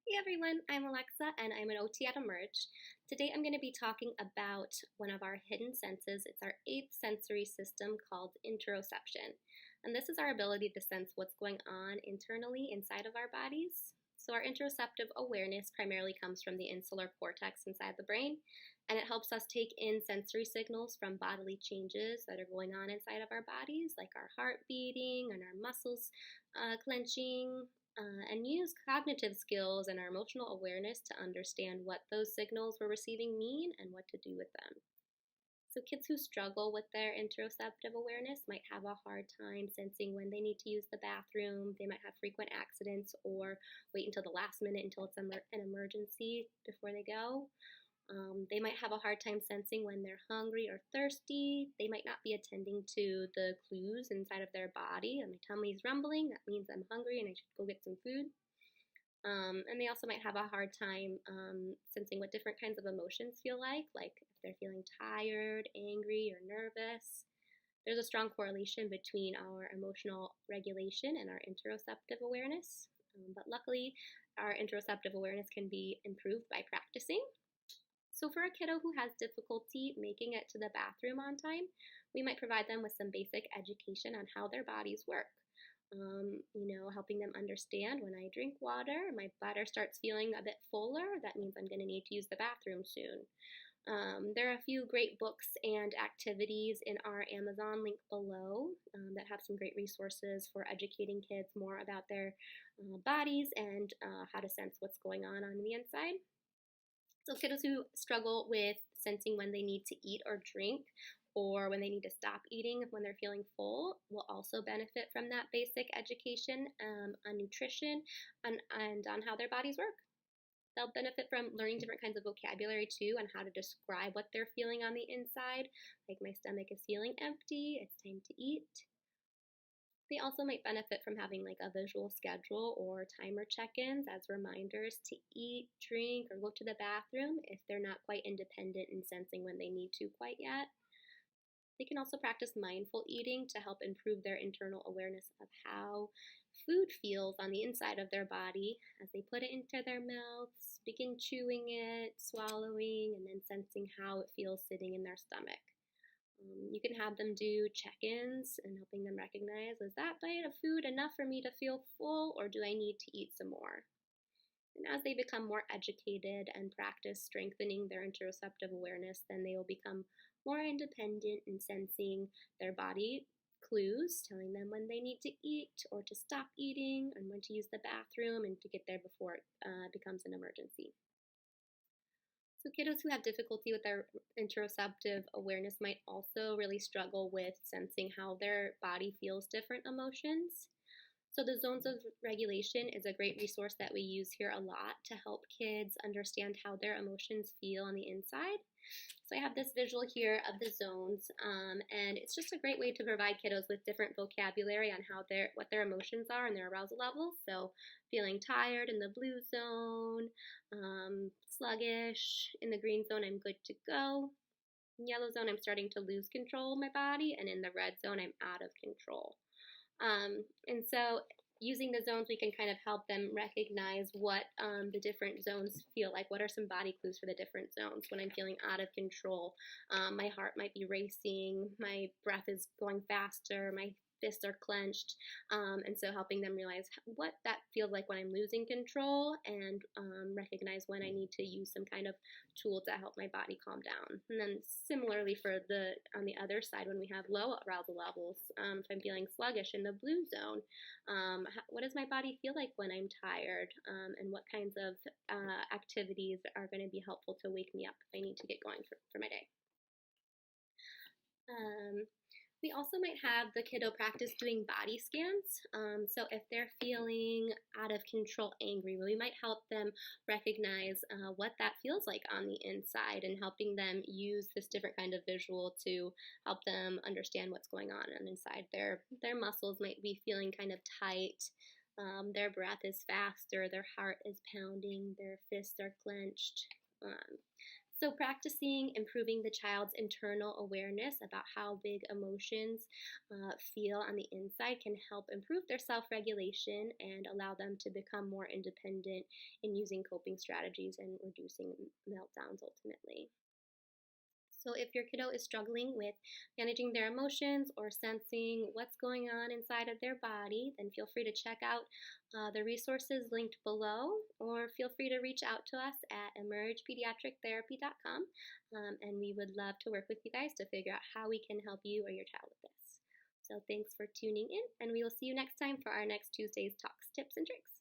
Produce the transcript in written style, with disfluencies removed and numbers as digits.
Hey everyone, I'm Alexa and I'm an OT at Emerge. Today I'm going to be talking about one of our hidden senses. It's our eighth sensory system called interoception. And this is our ability to sense what's going on internally inside of our bodies. So, our interoceptive awareness primarily comes from the insular cortex inside the brain, and it helps us take in sensory signals from bodily changes that are going on inside of our bodies, like our heart beating and our muscles clenching, and use cognitive skills and our emotional awareness to understand what those signals we're receiving mean and what to do with them. So, kids who struggle with their interoceptive awareness might have a hard time sensing when they need to use the bathroom. They might have frequent accidents or wait until the last minute until it's an emergency before they go. They might have a hard time sensing when they're hungry or thirsty. They might not be attending to the clues inside of their body. And my tummy's rumbling, that means I'm hungry and I should go get some food. And they also might have a hard time sensing what different kinds of emotions feel like if they're feeling tired, angry, or nervous. There's a strong correlation between our emotional regulation and our interoceptive awareness. But luckily, our interoceptive awareness can be improved by practicing. So, for a kiddo who has difficulty making it to the bathroom on time, we might provide them with some basic education on how their bodies work. Helping them understand when I drink water, my bladder starts feeling a bit fuller. That means I'm going to need to use the bathroom soon. There are a few great books and activities in our Amazon link below that have some great resources for educating kids more about their bodies and how to sense what's going on the inside. So, kiddos who struggle with sensing when they need to eat or drink or when they need to stop eating when they're feeling full will also benefit from that basic education on nutrition and on how their bodies work. They'll benefit from learning different kinds of vocabulary too and how to describe what they're feeling on the inside, like my stomach is feeling empty, it's time to eat. They also might benefit from having like a visual schedule or timer check-ins as reminders to eat, drink, or go to the bathroom if they're not quite independent in sensing when they need to quite yet. They can also practice mindful eating to help improve their internal awareness of how food feels on the inside of their body as they put it into their mouths, begin chewing it, swallowing, and then sensing how it feels sitting in their stomach. You can have them do check-ins and helping them recognize, is that bite of food enough for me to feel full or do I need to eat some more? And as they become more educated and practice strengthening their interoceptive awareness, then they will become more independent in sensing their body clues, telling them when they need to eat or to stop eating and when to use the bathroom and to get there before it becomes an emergency. So, kiddos who have difficulty with their interoceptive awareness might also really struggle with sensing how their body feels different emotions. So, the zones of regulation is a great resource that we use here a lot to help kids understand how their emotions feel on the inside. So, I have this visual here of the zones, and it's just a great way to provide kiddos with different vocabulary on what their emotions are and their arousal levels. So, feeling tired in the blue zone, sluggish in the green zone, I'm good to go. In yellow zone, I'm starting to lose control of my body, and in the red zone, I'm out of control. And so using the zones, we can kind of help them recognize what the different zones feel like. What are some body clues for the different zones? When I'm feeling out of control, my heart might be racing, my breath is going faster, my fists are clenched, and so helping them realize what that feels like when I'm losing control and recognize when I need to use some kind of tool to help my body calm down. And then similarly on the other side, when we have low arousal levels, if I'm feeling sluggish in the blue zone, what does my body feel like when I'm tired, and what kinds of activities are going to be helpful to wake me up if I need to get going for my day. We also might have the kiddo practice doing body scans. So if they're feeling out of control angry, we might help them recognize what that feels like on the inside and helping them use this different kind of visual to help them understand what's going on inside. Their muscles might be feeling kind of tight. Their breath is faster, their heart is pounding, their fists are clenched. So, practicing improving the child's internal awareness about how big emotions feel on the inside can help improve their self regulation and allow them to become more independent in using coping strategies and reducing meltdowns ultimately. So, if your kiddo is struggling with managing their emotions or sensing what's going on inside of their body, then feel free to check out the resources linked below, or feel free to reach out to us at emergepediatrictherapy.com. And we would love to work with you guys to figure out how we can help you or your child with this. So, thanks for tuning in, and we will see you next time for our next Tuesday's Talks, Tips, and Tricks.